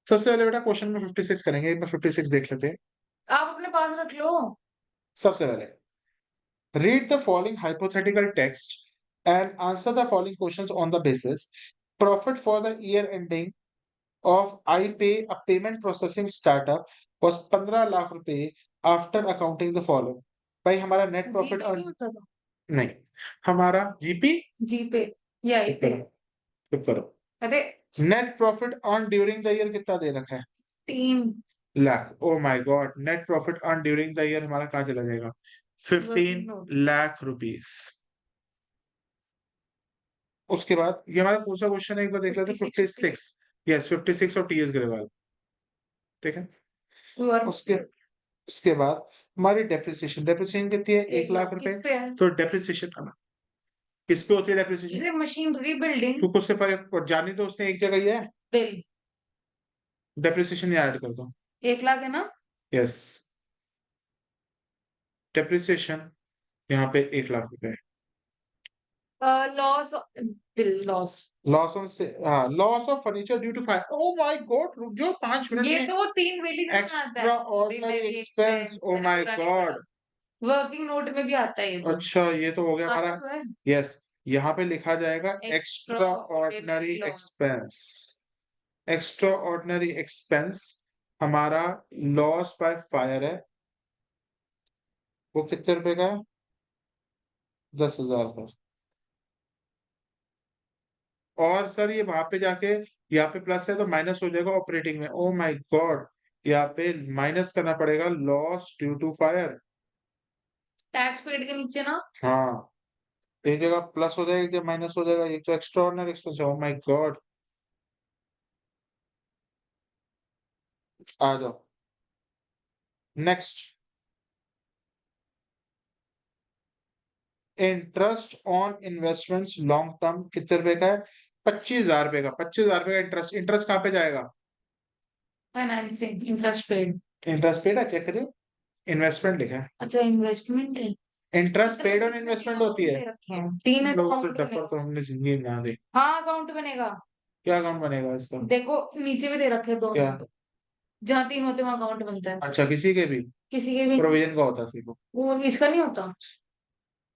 सबसे पहले बेटा क्वेश्चन में 56 करेंगे, एक बार 56 देख लेते हैं। आप अपने पास रख लो। सबसे पहले read the following hypothetical text and answer the following questions on the basis. Profit for the year ending of iPay, a payment processing startup, was 15 lakh रुपए after accounting the following. भाई हमारा नेट प्रॉफिट जीपे और नहीं होता था। नहीं, हमारा GP. जीपे या चुप आईपे। करो, चुप करो। अरे net profit earn during the year कितना दे रखा है? 3 लाख। ओ my God, net profit earn during the year हमारा कहाँ चला जाएगा? 15 वर्किंग नोट। लाख रुपीस। उसके बाद ये हमारा कौन सा क्वेश्चन है, एक बार देख लेते हैं। 56 56, यस 56 और टीएस ग्रेवाल, ठीक है। उसके उसके बाद हमारी डेप्रिसिएशन, डेप्रिसिएशन कितनी है? 1 लाख रुपए। किस पे है? तो डेप्रिसिएशन किस पे होती है डेप्रिसिएशन? ये मशीनरी बिल्डिंग। तू खुद से पर जानी तो उसने एक जगह ही है। बिल डेप्रिसिएशन यहाँ ऐड कर दो। 1 लाख है ना? यस, डेप्रिसिएशन यहाँ पे 1 लाख रुपए है। Loss bill loss. Loss on से, हाँ, loss of furniture due to fire. Oh my god, रुक जाओ 5 मिनट ये में। तो वो 3 बिल्डिंग में आता है। Extraordinary primary expense, expense, ओ मेरा माय पूरा नहीं पता। गॉड। वर्किंग नोट में भी आता है ये तो। अच्छा, ये तो हो गया आता हमारा। तो है। यस, यहाँ पे लिखा जाएगा extra extra ordinary ordinary loss. Expense. Extra ordinary expense हमारा लॉस बाय फायर है। वो कितने रुपए का है? 10,000 का। और सर ये वहां पे जाके, यहाँ पे प्लस है तो माइनस हो जाएगा ऑपरेटिंग में। ओ माय गॉड, यहाँ पे माइनस करना पड़ेगा loss due to fire. Tax paid के नीचे ना। हाँ, एक जगह प्लस हो जाएगा, एक जगह माइनस हो जाएगा। ये तो एक्स्ट्रा ऑर्डिनरी एक्सपेंस है। ओ माय गॉड, आ जाओ next. Interest on investments long term कितने रुपए का है? 25,000 रुपए का। 25,000 रुपए का इंटरेस्ट। इंटरेस्ट कहाँ पे जाएगा? Financing interest paid. Interest paid है, चेक करिए। इन्वेस्टमेंट लिखा है। अच्छा इन्वेस्टमेंट है। इंटरेस्ट कितने पेड ऑन कितने तीन इन्वेस्टमेंट होती अकाउंट है। दे रखे हैं, 3 लोगों से अकाउंट डफर तो बनेगा। हमने जिंदगी में ना दी। हाँ अकाउंट बनेगा। क्या अकाउंट बनेगा इसका? देखो नीचे भी दे रखे हैं 2 क्या? नोट। जहाँ 3 होते हैं वहाँ अकाउंट बनता है। अच्छा, किसी के भी किसी के भी नहीं। प्रोविजन का होता है सिर्फ। वो इसका नहीं होता।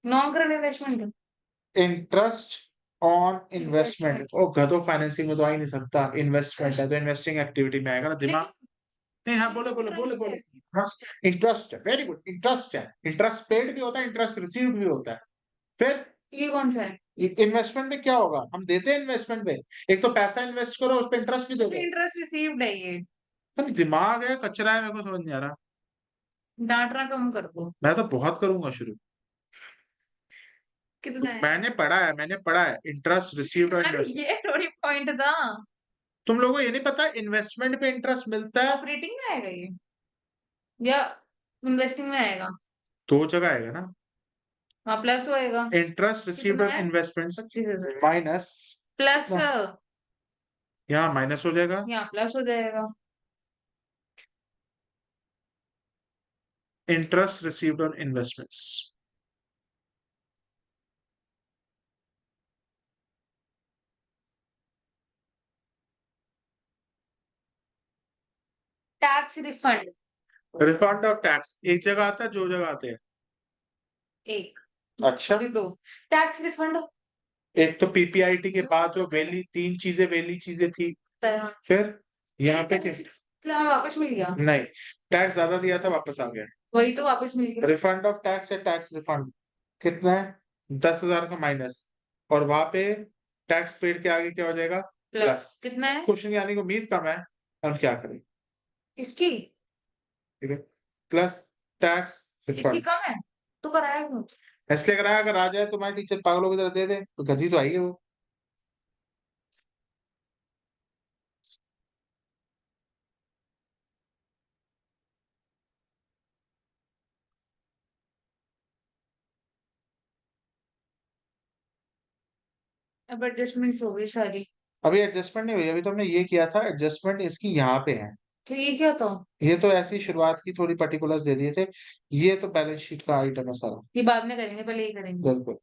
Non current investment. Interest on investment, investment ओ गधो, फाइनेंसिंग में तो आ ही नहीं सकता। इन्वेस्टमेंट है तो इन्वेस्टिंग एक्टिविटी में आएगा ना दिमाग। लेकिन नहीं, हाँ, बोलो बोलो बोलो बोलो। इंटरेस्ट है, वेरी गुड, इंटरेस्ट है। इंटरेस्ट पेड भी होता है, इंटरेस्ट रिसीव्ड भी होता है। फिर ये कौन सा है? इन्वेस्टमेंट में क्या होगा? हम देते हैं इन्वेस्टमेंट में, एक तो पैसा इन्वेस्ट करो, उस पर इंटरेस्ट भी दोगे। इंटरेस्ट रिसीव्ड है ये। तो दिमाग है कचरा है, मेरे को समझ नहीं आ रहा। डांटना कम कर दो। मैं तो बहुत करूंगा शुरू। कितना है? मैंने पढ़ा है इंटरेस्ट रिसीव्ड और अरे इन्वेस्ट। ये थोड़ी पॉइंट था। तुम लोगों को ये नहीं पता इन्वेस्टमेंट पे इंटरेस्ट मिलता है? ऑपरेटिंग में आएगा ये या इन्वेस्टिंग में आएगा? दो जगह आएगा ना। हाँ प्लस होएगा। इंटरेस्ट रिसीव्ड कितना ऑन है? Investments 25,000 minus plus. कितना? यहाँ माइनस हो जाएगा। यहाँ प्लस हो जाएगा। Interest received on investments. Tax refund. Refund of tax एक जगह आता है, दो जगह आते हैं। एक अच्छा, अभी 2। टैक्स रिफंड एक तो पीपीआईटी के बाद जो वेली, तीन चीजें वेली चीजें थी। फिर यहाँ पे वापस मिल गया। नहीं, टैक्स ज्यादा दिया था, वापस आ गया। वही तो वापस मिल गया। रिफंड ऑफ टैक्स या टैक्स रिफंड कितना है? 10,000 का माइनस, और वहां पे टैक्स पेड के आगे क्या हो जाएगा? प्लस। कितना है क्वेश्चन की आने की उम्मीद कम है, हम क्या करें? इसकी? ठीक है, प्लस टैक्स इसकी रिफंड। कम है तो कराया क्यों? इसलिए कराया, अगर आ जाए तुम्हारे टीचर पागलों की तरह दे दे तो गधी तो आई है वो। अब एडजस्टमेंट हो गई सारी। अभी एडजस्टमेंट नहीं हुई, अभी तो हमने ये किया था, एडजस्टमेंट इसकी यहाँ पे है। तो ये क्या था? ये तो ऐसी शुरुआत की थोड़ी पर्टिकुलर्स दे दिए थे। ये तो बैलेंस शीट का आइटम है सारा। ये बाद में करेंगे, पहले ये करेंगे। बिल्कुल।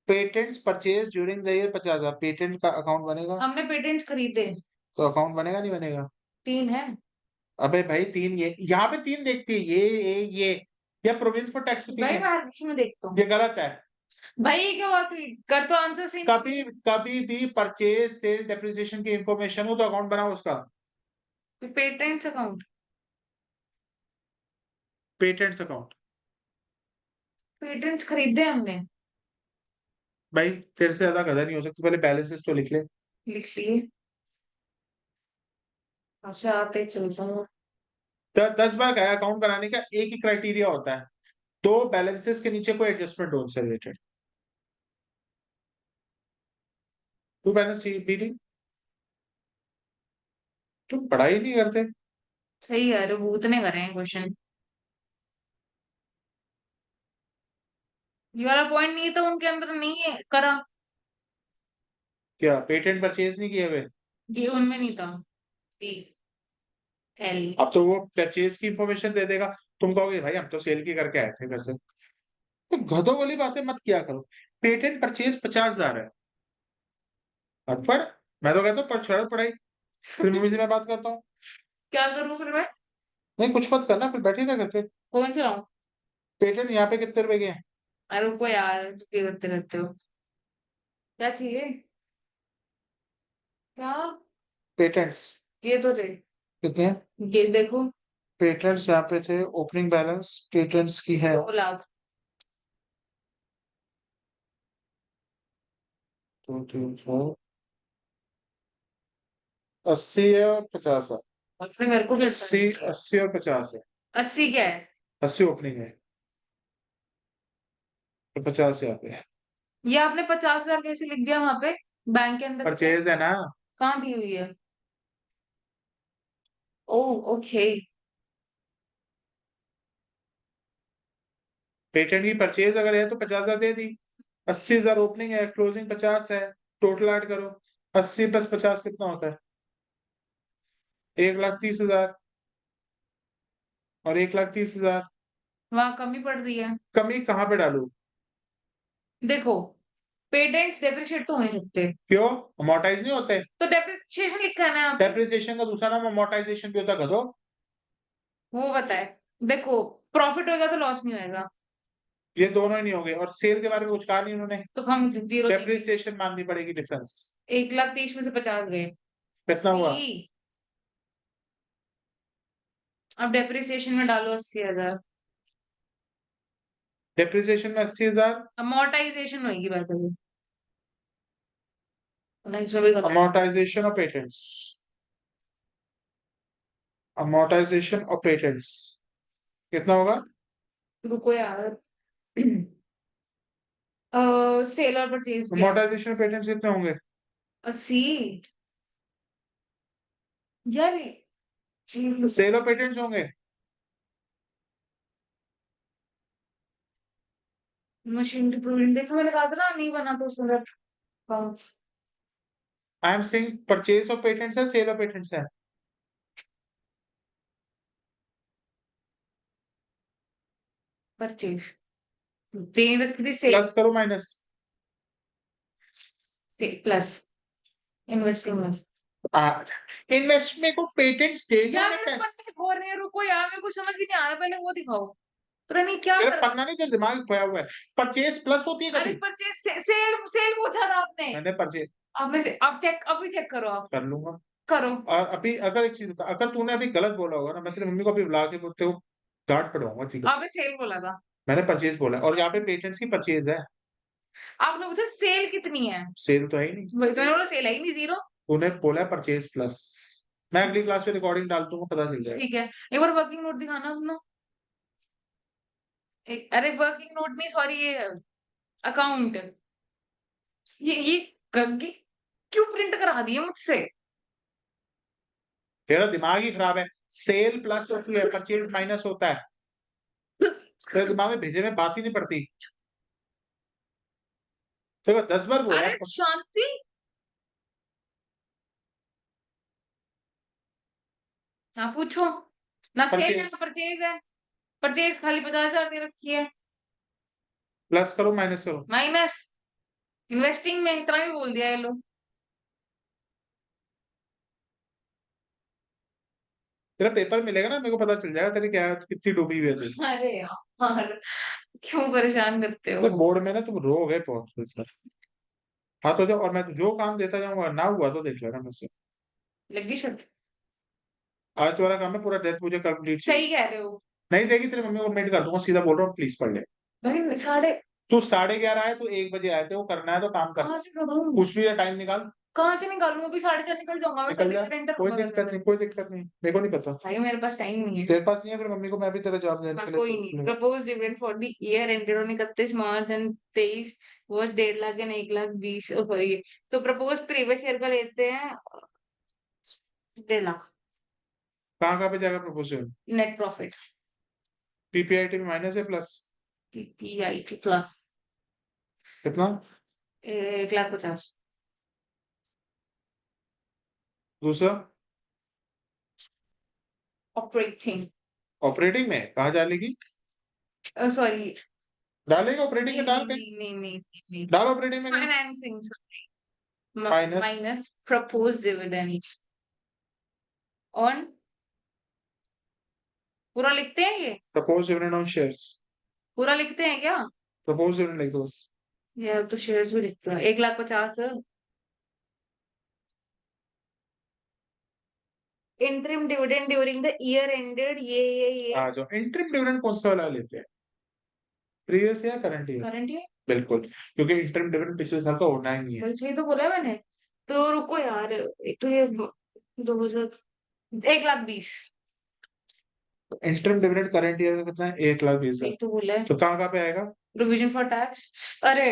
Patents purchase during the year 50,000, patent का अकाउंट बनेगा? हमने पेटेंट्स खरीदे। तो अकाउंट बनेगा नहीं बनेगा? 3 है। अबे भाई 3 ये यहाँ पे 3 देखती है, ये या प्रोविजन फॉर टैक्स पे 3 भाई है। मैं हर किसी में देखता हूँ। ये गलत है। भाई ये क्या बात हुई, कर तो आंसर सही। कभी कभी भी परचेज सेल डेप्रिसिएशन की इंफॉर्मेशन हो तो अकाउंट बनाओ उसका। Patents account. Patents account. Patents खरीदे हमने। भाई तेरे से ज्यादा गधा नहीं हो सकती, पहले बैलेंसेस तो लिख ले। लिख लिए। अच्छा आते चल रहा। 10 बार गया अकाउंट बनाने का, एक ही क्राइटेरिया होता है, दो बैलेंसेस के नीचे कोई एडजस्टमेंट हो उनसे रिलेटेड। To balance beating. तुम पढ़ाई नहीं करते। सही है, अरे भूतने करे हैं क्वेश्चन। ये वाला पॉइंट नहीं तो उनके अंदर नहीं है करा। क्या पेटेंट परचेज नहीं किए हुए? ये उनमें नहीं था। T L. अब तो वो परचेज की इंफॉर्मेशन दे देगा, तुम कहोगे भाई हम तो सेल की करके आए थे घर से। तो गधों वाली बातें मत किया करो। पेटेंट परचेज 50,000 है। मत पढ़। मैं तो कहता हूँ पढ़, छोड़ पढ़ाई, फिर मम्मी से मैं बात करता हूँ। क्या करूं फिर मैं? नहीं कुछ मत करना, फिर बैठे ना करते। फोन चलाऊं? पेटेंट यहाँ पे कितने रुपए के हैं? अरे रुको यार, क्या करते रहते हो? क्या चाहिए? क्या? पेटेंट्स ये तो रे। कितने हैं? ये देखो। पेटेंट्स यहाँ पे थे, ओपनिंग बैलेंस पेटेंट्स की है 2 लाख। 80 है और 50 है। अपने मेरे को कैसा 80 80 और 50 है। 80 क्या है? 80 ओपनिंग है तो 50 यहाँ पे है। ये आपने 50,000 कैसे लिख दिया वहां पे? बैंक के अंदर परचेज है ना। कहाँ दी हुई है? ओ ओके। पेटेंट की परचेज अगर है तो 50,000 दे दी। 80,000 ओपनिंग है, क्लोजिंग 50 है। टोटल ऐड करो, 80 + 50 कितना होता है? 1,30,000 और 1,30,000। वहां कमी पड़ रही है। कमी कहाँ पे डालू? देखो, पेटेंट्स डेप्रिशिएट तो हो नहीं सकते। क्यों? अमोर्टाइज नहीं होते? तो डेप्रिशिएशन लिखा है ना यहाँ पे। डेप्रिसिएशन का दूसरा नाम अमोर्टाइजेशन भी होता है गधो। वो बताए। देखो, प्रॉफिट होगा तो लॉस नहीं होगा। ये दोनों ही नहीं होंगे, और सेल के बारे में कुछ कहा नहीं उन्होंने। तो हम जीरो देंगे। डेप्रिसिएशन माननी पड़ेगी डिफरेंस। 1,30,000 में से 50 गए। कितना हुआ? 80। अब डेप्रिसिएशन में डालो 80,000। डेप्रिसिएशन में 80,000। अमोर्टाइजेशन होगी बात अभी। नहीं, इसमें भी गलत। अमोर्टाइजेशन और पेटेंट्स। अमोर्टाइजेशन और पेटेंट्स कितना होगा? रुको यार। सेल और परचेज किया। अमोर्टाइजेशन और पेटेंट्स कितने होंगे? 80। यार सेल और पेटेंट्स होंगे। मशीन की प्रूविंग देखो, मैंने कहा था ना नहीं बना तो उसमें। I am saying purchase of patents है, सेल ऑफ पेटेंट्स है। परचेज दे रखी थी सेल। प्लस करो माइनस। प्लस इन्वेस्टिंग में। इन्वेस्ट में को पेटेंट्स देगा यार मैं मेरे पैसे। पन्ने बोल रहे हैं, रुको यार मेरे को समझ ही नहीं आ रहा, पहले वो दिखाओ। पता नहीं क्या मेरा कर। पन्ना नहीं, तेरे दिमाग में खोया हुआ है। परचेज प्लस होती है अरे कभी? परचेज सेल सेल पूछा था आपने। मैंने परचेज आपने से अब चेक, अभी चेक करो आप। कर लूंगा। करो। और अभी अगर एक चीज बता, अगर तूने अभी गलत बोला होगा ना, मैं तेरी मम्मी को अभी बुला के बोलते हो डांट पड़वाऊंगा, ठीक है? आपने सेल बोला था। मैंने परचेज बोला है, और यहाँ पे पेटेंट्स की परचेज है। आपने पूछा सेल कितनी है। सेल तो है ही नहीं। वही तो मैंने बोला, सेल है ही नहीं, जीरो। तूने बोला है परचेज प्लस। मैं अगली क्लास में रिकॉर्डिंग डाल दूंगा, पता चल जाएगा। ठीक है, एक बार वर्किंग नोट दिखाना अपना। अरे वर्किंग नोट नहीं, सॉरी, ये अकाउंट। ये करके क्यों प्रिंट करा दिए मुझसे? तेरा दिमाग ही खराब है। सेल प्लस होती है, परचेज माइनस होता है। तेरे दिमाग में भेजे में बात ही नहीं पड़ती। देखो 10 बार बोला अरे है। शांति। हाँ पूछो। ना सेल है परचेज ना परचेज है। परचेज खाली 50,000 दे रखी है। प्लस करो माइनस करो। माइनस इन्वेस्टिंग में इतना भी बोल दिया ये लोग। तेरा पेपर मिलेगा ना, मेरे को पता चल जाएगा तेरी क्या कितनी डूबी हुई है तू। अरे यार, क्यों परेशान करते तो हो? बोर्ड में ना तुम रोओगे बहुत सर। हाँ तो जो, और मैं जो काम देता जाऊंगा ना हुआ तो देख लेना मुझसे। लगी शर्ट? आज तुम्हारा काम है पूरा डेथ मुझे कंप्लीट चाहिए। सही कह रहे हो नहीं देगी तेरी मम्मी को मेल कर दूंगा, सीधा बोल रहा हूँ प्लीज पढ़ ले। भाई। साढ़े तू 11:30 आए, तू 1 बजे आए थे, वो करना है तो काम कर। कहाँ से करूँ? कुछ भी टाइम निकाल। कहाँ से निकालूं? अभी 4:30 निकल जाऊंगा मैं, निकल जा, सर्टिफिकेट एंटर कोई होगा करने दिक्कत में। नहीं, कोई दिक्कत नहीं, मेरे को नहीं पता। भाई मेरे पास टाइम नहीं है। तेरे पास नहीं है, फिर मम्मी को मैं भी तेरा जवाब देने हाँ के कोई नहीं। लिए। Propose event for the year ended on 31 मार्च 2023 वो 1.5 लाख एंड 1,20,000, सॉरी। तो प्रपोज प्रीवियस ईयर का लेते हैं 1.5 लाख कहाँ कहाँ पे जाएगा प्रपोजल? Net profit. पीपीआईटी में माइनस है प्लस? पीपीआईटी प्लस कितना? 1,50,000। दूसरा? ऑपरेटिंग, ऑपरेटिंग में कहाँ डालेगी? सॉरी, डालेगा ऑपरेटिंग में, नहीं डाल नहीं पे। नहीं नहीं नहीं नहीं, डाल ऑपरेटिंग में कहीं। Financing minus minus propose dividend on, पूरा लिखते हैं ये? Propose dividend on shares. पूरा लिखते हैं क्या? प्रपोज डिविडेंड लिख दो बस। ये अब तो शेयर्स भी लिखते हैं। 1,50,000 interim dividend during the year ended, ये आ जाओ, इंटरिम डिविडेंड कौन सा वाला लेते हैं? प्रीवियस या करंट ईयर? Current year. बिल्कुल, क्योंकि इंटरिम डिविडेंड पिछले साल का होना ही नहीं है। वही सही तो बोला है मैंने। तो रुको यार, एक तो ये 2,000, 1,20,000 इंटरिम डिविडेंड करंट ईयर का कितना है? 1,20,000। सही तो बोला है। तो कहाँ कहाँ पे आएगा? प्रोविजन फॉर टैक्स, अरे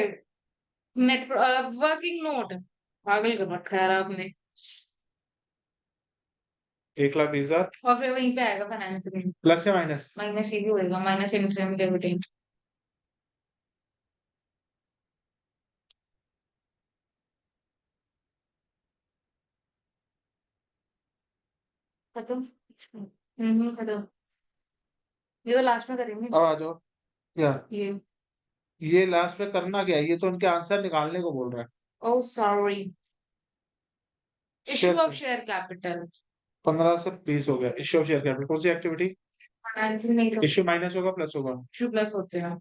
नेट वर्किंग नोट, पागल कर रखा है यार आपने। 1,20,000 और फिर वहीं पे आएगा फाइनेंशियल, प्लस या माइनस? माइनस ये भी होएगा, माइनस इंटरिम डिविडेंड। खत्म। खत्म। ये तो लास्ट में करेंगे। अब आ जाओ। क्या? ये, ये लास्ट में करना क्या है? ये तो उनके आंसर निकालने को बोल रहा है। Oh sorry, issue of share share capital. 15 से 20 हो गया। इश्यू ऑफ शेयर कैपिटल कौन सी एक्टिविटी? फाइनेंसिंग नहीं तो इश्यू माइनस होगा प्लस होगा? इशू प्लस होते हैं।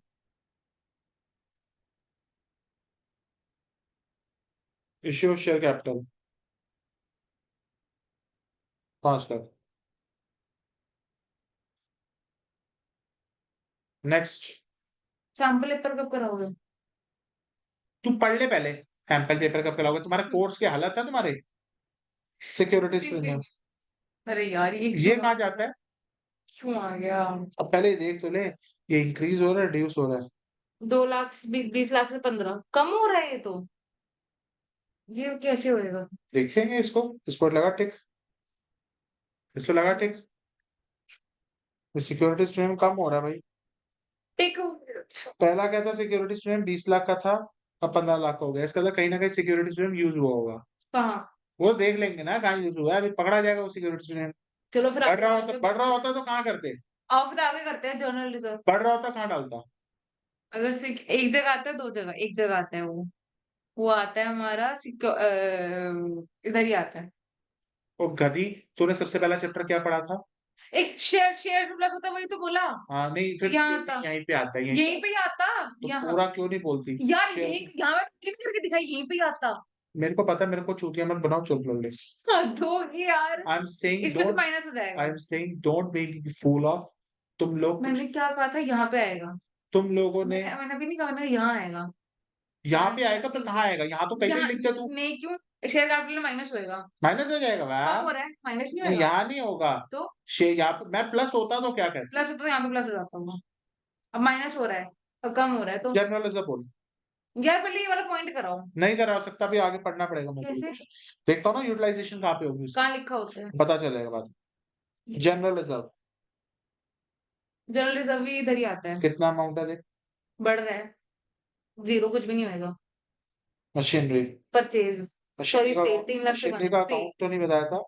Issue of share capital 5 lakh. Next. Sample paper कब कराओगे? तू पढ़ ले पहले। सैंपल पेपर कब कराओगे? तुम्हारे कोर्स की हालत है तुम्हारे। सिक्योरिटीज प्रीमियम अरे यार ये ये क्यों कहाँ जाता है? क्यों आ गया? अब पहले ये देख तो ले, ये इंक्रीज हो रहा है रिड्यूस हो रहा है? 2 लाख 20 लाख से 15 कम हो रहा है ये तो। ये कैसे होएगा? देखेंगे इसको। इस पर लगा टिक, इस पर लगा टिक। सिक्योरिटीज प्रीमियम कम हो रहा है भाई। टेक। पहला क्या था? सिक्योरिटीज प्रीमियम 20 लाख का था, अब 15 लाख का हो गया। इसका मतलब कहीं ना कहीं सिक्योरिटीज प्रीमियम यूज हुआ होगा। कहाँ? वो देख लेंगे ना कहाँ यूज हुआ है, अभी पकड़ा जाएगा वो सिक्योरिटीज प्रीमियम। चलो फिर आगे बढ़ रहा होता तो कहाँ करते? आओ फिर आगे करते हैं जर्नल रिजर्व। बढ़ रहा होता कहाँ डालता? अगर एक जगह आता है, 2 जगह, एक जगह आता है वो आता है हमारा इधर ही आता है। वो गधी, तूने सबसे पहला चैप्टर क्या पढ़ा था? एक शेयर शेयर में प्लस होता है, वही तो बोला। हाँ नहीं, तो फिर यहाँ आता, यहीं पे आता है, यहीं पे। यहीं पे ही आता। तो यहाँ पूरा क्यों नहीं बोलती? यार, शेयर यहीं यहाँ पे क्लिक करके दिखाई, यहीं पे ही आता। मेरे को पता है, मेरे को चूतिया मत बनाओ, चुप लो ले। हद होगी यार। आई एम सेइंग इसमें से डोंट, माइनस हो आई जाएगा। Am saying don't make me fool of. तुम लोग कुछ, मैंने क्या कहा था? यहाँ पे आएगा। तुम लोगों ने मैंने भी नहीं कहा ना, यहाँ आएगा। यहाँ पे आंसर आएगा तो कहाँ आएगा? यहाँ तो कहीं भी यहाँ लिख दे तू। नहीं, क्यों? शेयर कैपिटल में माइनस होएगा। माइनस हो जाएगा कम वाह। हो रहा है, माइनस नहीं नहीं होएगा। यहाँ नहीं होगा। तो यहाँ पे मैं प्लस होता तो क्या कहते? प्लस हो तो यहाँ पे प्लस हो जाता होगा। अब माइनस हो रहा है और कम हो रहा है तो। जनरल ऐसा बोल। यार पहले ये वाला पॉइंट कराओ। नहीं करा सकता, भी आगे पढ़ना पड़ेगा मेरे कैसे? को। देखता हूँ ना यूटिलाइजेशन कहाँ पे होगी उसकी। कहाँ लिखा होता है? पता चलेगा बाद में। जनरल रिजर्व जनरल रिजर्व भी इधर ही आता है। कितना अमाउंट है देख? बढ़ रहा है। जीरो कुछ भी नहीं होएगा। मशीनरी, परचेज, सॉरी मशीनरी का सेल 3 लाख से मशीनरी बने का सेल। अकाउंट तो नहीं बताया था।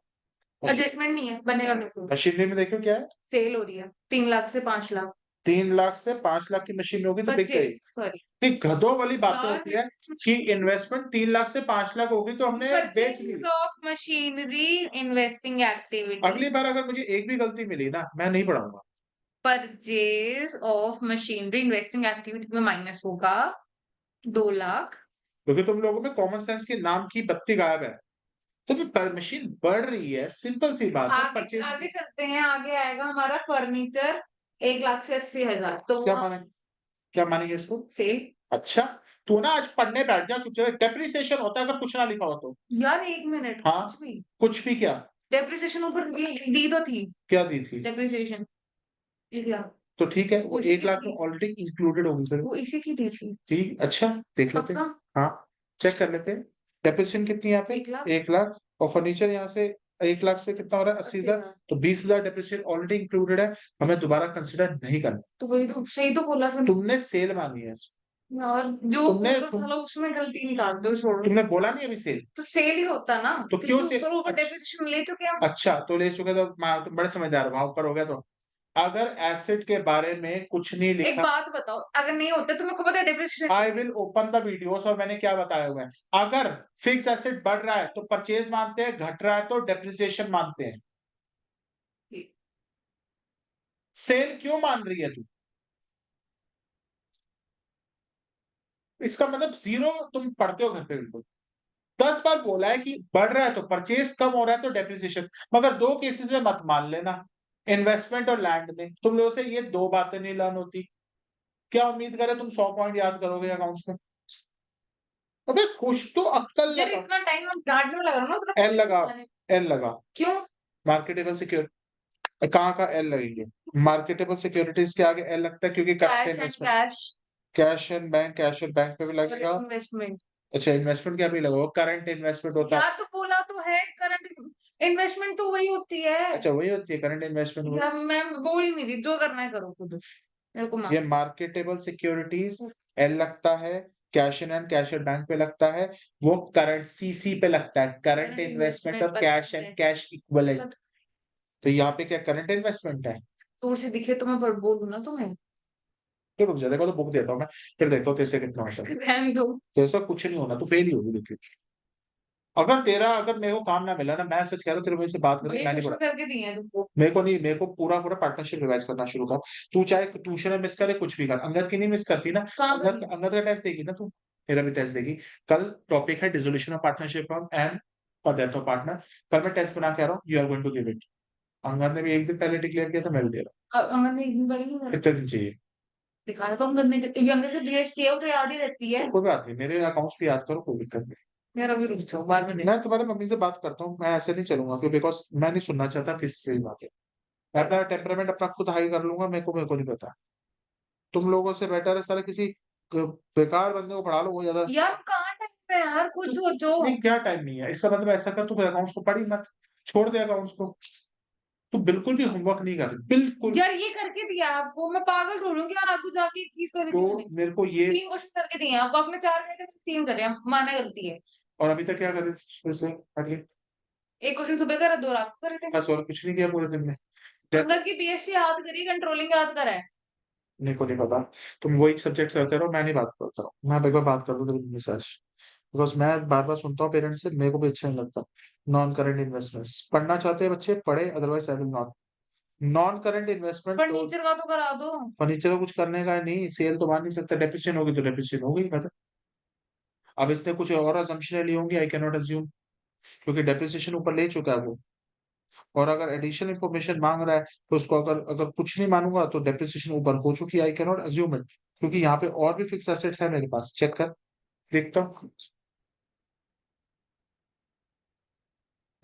एडजस्टमेंट नहीं है, बनेगा कैसे? मशीनरी में देखो क्या है। सेल हो रही है 3 लाख से 5 लाख। 3 लाख से 5 लाख की मशीन होगी तो बिक गई। सॉरी, नहीं, गधों वाली बातें यार होती है कि इन्वेस्टमेंट 3 लाख से 5 लाख होगी तो हमने बेच ली। Purchase of machinery investing activity. अगली बार अगर मुझे एक भी गलती मिली ना, मैं नहीं पढ़ाऊंगा। Purchase of machinery investing activity में माइनस होगा 2 लाख। क्योंकि तुम लोगों में कॉमन सेंस के नाम की बत्ती गायब है। तो मशीन बढ़ रही है, सिंपल सी बात है, आगे परचेज। आगे चलते हैं, आगे आएगा हमारा फर्नीचर 1,80,000, तो क्या माने, क्या मानेंगे इसको? सेल। अच्छा, तू ना आज पढ़ने बैठ जा चुपचाप। डेप्रिसिएशन होता है अगर कुछ ना लिखा हो तो। यार 1 मिनट, हाँ, कुछ भी कुछ भी क्या? डेप्रिसिएशन ऊपर दी तो थी। क्या दी थी? डेप्रिसिएशन 1 लाख, तो ठीक है, वो वो इसी 1 लाख में की ऑलरेडी इंक्लूडेड होगी फिर। वो इसी की दी थी। ठीक, अच्छा, देख लेते हैं। पक्का हाँ, चेक कर लेते हैं। डेप्रिसिएशन कितनी है यहाँ पे? 1 लाख 1 लाख। और फर्नीचर यहाँ से 1 लाख से कितना हो रहा है? 80,000। 80,000। तो 20,000 डेप्रिसिएशन ऑलरेडी इंक्लूडेड है, हमें दोबारा कंसिडर नहीं करना। तो वही तो सही तो बोला फिर। तुमने सेल मांगी है। और जो तुमने बोल रहा था उसमें गलती निकाल दो, छोड़ो। तुमने बोला नहीं अभी सेल। तो सेल ही होता ना, तो क्योंकि क्यों सेल? ऊपर ऊपर अच्छा, डेप्रिसिएशन ले चुके हैं हम। अच्छा, तो ले चुके तो तुम बड़े समझदार हो, वहां ऊपर हो गया तो। अगर एसेट के बारे में कुछ नहीं एक लिखा, बात बताओ, अगर नहीं होता तो मेरे को पता है depreciation. I will open the videos और मैंने क्या बताया हुआ है। अगर फिक्स एसेट बढ़ रहा है तो परचेज मानते हैं, घट रहा है तो डेप्रिसिएशन मानते हैं। सेल क्यों मान रही है तू? इसका मतलब जीरो। तुम पढ़ते हो घर पे बिल्कुल। 10 बार बोला है कि बढ़ रहा है तो परचेज, कम हो रहा है तो डेप्रिसिएशन। मगर दो केसेस में मत मान लेना, इन्वेस्टमेंट और लैंड में। तुम लोगों से ये दो बातें नहीं लर्न होती। क्या उम्मीद करे तुम 100 पॉइंट याद करोगे अकाउंट्स में? अबे कुछ तो अक्कल यार लगा। इतना टाइम हम झाड़ने में लगा रहा हूँ ना, उतना एल लगा, बताने। एल लगा। क्यों? मार्केटेबल सिक्योरिटी कहाँ का एल लगेंगे? मार्केटेबल सिक्योरिटीज के आगे एल लगता है क्योंकि current cash and investment. Cash cash और बैंक पे भी और लगेगा। इन्वेस्टमेंट। अच्छा, इन्वेस्टमेंट क्या भी लगा? करंट इन्वेस्टमेंट होता है। यार तो बोला तो है, करंट इन्वेस्टमेंट तो वही होती है। अच्छा, वही होती है करंट इन्वेस्टमेंट। यार मैं बोल ही नहीं रही, जो करना है करो खुद, मेरे को ये माफ। मार्केटेबल सिक्योरिटीज एल लगता है, cash in and cash bank पे लगता है। वो करंट सीसी पे लगता है, करंट इन्वेस्टमेंट और कैश एंड कैश इक्विवेलेंट। तो यहाँ पे क्या करंट इन्वेस्टमेंट है? दूर से दिखे तो मैं बोलूँ ना तुम्हें। तो रुक जा, देखो तो बुक देता हूँ मैं, फिर देखता हूँ तेरे से कितना होता है। रहने दो। तेरे से कुछ नहीं होना, तू फेल ही होगी देखिए। अगर मेरे को काम ना मिला ना, मैं सच कह रहा हूँ, तेरे मेरे से बात करके ये मैं नहीं क्वेश्चन पढ़ा। करके दिए हैं तुमको। मेरे को नहीं, मेरे को पूरा पूरा पार्टनरशिप रिवाइज करना शुरू कर। तू चाहे ट्यूशन मिस करे, कुछ भी कर, अंगद की नहीं मिस करती ना। कहाँ अंगद करी? अंगद का टेस्ट देगी ना तू, मेरा भी टेस्ट देगी। कल टॉपिक है dissolution of partnership firm and और डेथ ऑफ पार्टनर। कल मैं टेस्ट बना के आ रहा हूँ, you are going to give it. Angad ने भी एक दिन पहले डिक्लेयर किया था, मैं भी दे रहा अंगद ने एक दिन पहले नहीं हूँ। करा। कितने दिन चाहिए? दिखाया तो अंगद ने, अंगद के बीएसटी है, वो तो याद ही रहती है। तो कोई बात नहीं, मेरे अकाउंट्स भी याद करो, कोई दिक्कत नहीं। यार अभी रुक जाओ, बाद में मैं देख। तुम्हारे मम्मी से बात करता हूँ, मैं ऐसे नहीं चलूंगा क्यों, बिकॉज मैं नहीं सुनना चाहता किसी से भी बात है। मैं अपना टेम्परामेंट अपना खुद हाई कर लूंगा, मेरे को नहीं पता। तुम लोगों से बेटर है सारा किसी बेकार बंदे को पढ़ा लो, वो ज्यादा। यार कहाँ टाइम है यार, कुछ सोचो। नहीं, क्या टाइम नहीं है, इसका मतलब ऐसा कर, तू फिर अकाउंट्स को पढ़ ही मत, छोड़ दे अकाउंट्स को। तू बिल्कुल भी होमवर्क नहीं कर रही, बिल्कुल। यार ये करके दिया आपको, मैं पागल हो रही हूँ यार, आपको जाके एक चीज कर तो दी मैंने। मेरे को ये, 3 क्वेश्चन करके दिए हैं आपको, आपने 4 करे थे, 3 करे हैं, माना गलती है। और अभी तक क्या करे फिर से हटिए। एक क्वेश्चन सुबह करा, 2 रात को करे थे। बस और कुछ नहीं किया पूरे दिन में। डेथ, अंगद की बीएसटी याद करी, कंट्रोलिंग याद करा है। मेरे को नहीं पता। तुम वही सब्जेक्ट करते रहो, मैं नहीं बात करता हूँ। मैं एक बार बात कर लूँ तेरी मम्मी से आज, बिकॉज मैं बार बार सुनता हूँ पेरेंट्स से, मेरे को भी अच्छा नहीं लगता। नॉन करंट इन्वेस्टमेंट्स पढ़ना चाहते हैं बच्चे पढ़े, otherwise I will not. Non current investment तो फर्नीचर का तो करा दो। फर्नीचर को कुछ करने का है नहीं, सेल तो मान नहीं सकता, डेप्रिसिएशन होगी तो डेप्रिसिएशन होगी मतलब। अब इसने कुछ और अजम्पशन ली होंगी, आई कैन नॉट अज्यूम, क्योंकि डेप्रिसिएशन ऊपर ले चुका है वो। और अगर एडिशनल इन्फॉर्मेशन मांग रहा है तो उसको अगर अगर कुछ नहीं मानूंगा तो डेप्रिसिएशन ऊपर हो चुकी है, I can not assume it. क्योंकि यहाँ पे और भी फिक्स एसेट्स है मेरे पास, चेक कर, देखता हूँ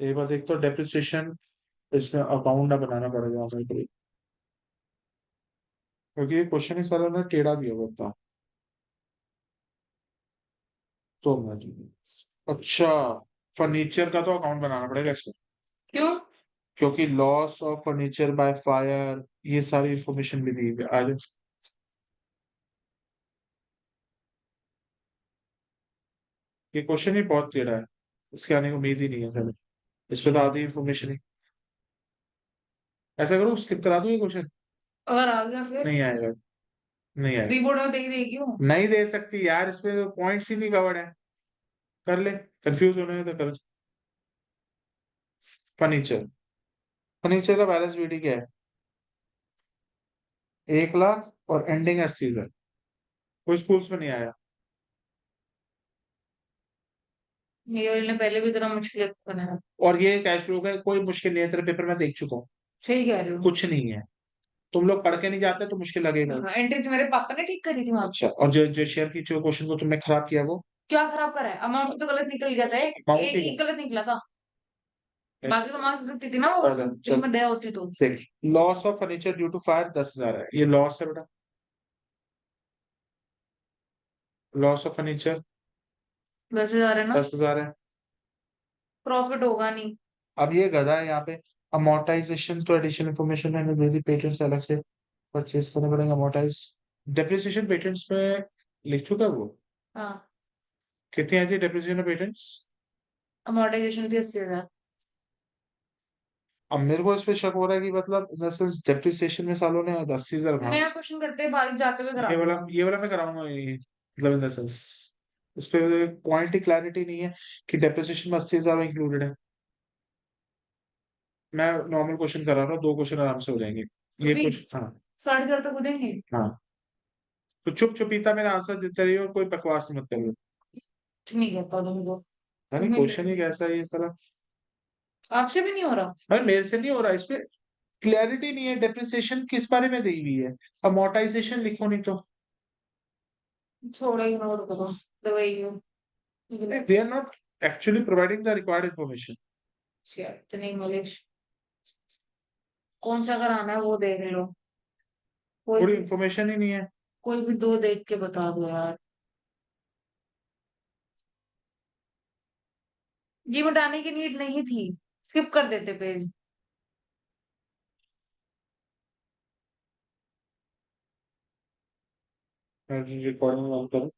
एक बार, देखता हूँ डेप्रिसिएशन। इसमें अकाउंट ना बनाना पड़ेगा मेरे को, क्योंकि ये क्वेश्चन ही सारा ना टेढ़ा दिया हुआ था। तो अच्छा, फर्नीचर का तो अकाउंट बनाना पड़ेगा इसमें, क्यों? क्योंकि loss of furniture by fire, ये सारी इंफॉर्मेशन भी दी हुई है आज। ये क्वेश्चन ही बहुत टेढ़ा है, इसके आने की उम्मीद ही नहीं है सर। इस पे तो आधी इंफॉर्मेशन ही। ऐसा करो, स्किप करा दो ये क्वेश्चन। अगर आ गया फिर नहीं आएगा, नहीं आएगा। रिपोर्ट में दे ही देगी वो। नहीं दे सकती यार, इसमें तो पॉइंट्स ही नहीं कवर्ड है। कर ले, कंफ्यूज होना है तो कर। फर्नीचर, फर्नीचर का बैलेंस वीडी क्या है? 1 लाख और एंडिंग 80,000। कोई स्कूल्स में नहीं आया। ये वाले ने पहले भी इतना मुश्किल बनाया। और ये कैश फ्लो का कोई मुश्किल नहीं है, तेरे पेपर में देख चुका हूँ। सही कह रहे हो। कुछ नहीं है। तुम लोग पढ़ के नहीं जाते तो मुश्किल लगेगा ही। हाँ, एंट्रीज मेरे पापा ने ठीक करी थी वहां। अच्छा, और जो जो शेयर की जो क्वेश्चन को तुमने खराब किया वो क्या खराब करा है? अमाउंट तो गलत निकल गया था, अमाउंट ही एक गलत निकला था। है। बाकी तो मार्क्स सकती थी ना वो, चल जब चल, मैं दया होती तो। देख, loss of furniture due to fire 10,000 है, ये लॉस है बेटा। लॉस ऑफ फर्नीचर 10,000 है ना? 10,000 है। प्रॉफिट होगा नहीं। अब ये गधा है यहाँ पे। अमोर्टाइजेशन तो एडिशनल इन्फॉर्मेशन है, मेरी पेटेंट से अलग से परचेज करने पड़ेंगे। अमोर्टाइज डेप्रिसिएशन पेटेंट्स में लिख चुका है वो। हाँ, कितनी आई थी डेप्रिसिएशन पेटेंट्स? अमोर्टाइजेशन थी 80,000। अब मेरे को इस पे शक हो रहा है कि मतलब इन द सेंस डेप्रिसिएशन में सालों ने 80,000 कहा। नया क्वेश्चन करते हैं, बाद जाते हुए करा देना। ये वाला मैं कराऊंगा, ये मतलब इन द सेंस इस पे पॉइंट की क्लैरिटी नहीं है कि डेप्रिसिएशन में 80,000 इंक्लूडेड है। मैं नॉर्मल क्वेश्चन कर रहा था, 2 क्वेश्चन आराम से हो जाएंगे। ये अभी कुछ, हाँ। 4,500 तक हो जाएंगे। हाँ, तो चुप चुपीता मेरा आंसर देते रहिए और कोई बकवास मत करिए। नहीं कहता तुमको। अरे क्वेश्चन ही कैसा है ये सारा। आपसे भी नहीं हो रहा। अरे मेरे से नहीं हो रहा, इसमें क्लैरिटी नहीं है। डेप्रिसिएशन किस बारे में दी हुई है? अमोर्टाइजेशन लिखो नहीं तो। छोड़ो, इग्नोर करो। दवाई लो। They are not actually providing the required information. इतनी इंग्लिश कौन सा कराना है वो देख लो। कोई थोड़ी भी, इन्फॉर्मेशन ही नहीं है। कोई भी दो देख के बता दो यार। जी मिटाने की नीड नहीं थी, स्किप कर देते पेज। रिकॉर्डिंग ऑन करो।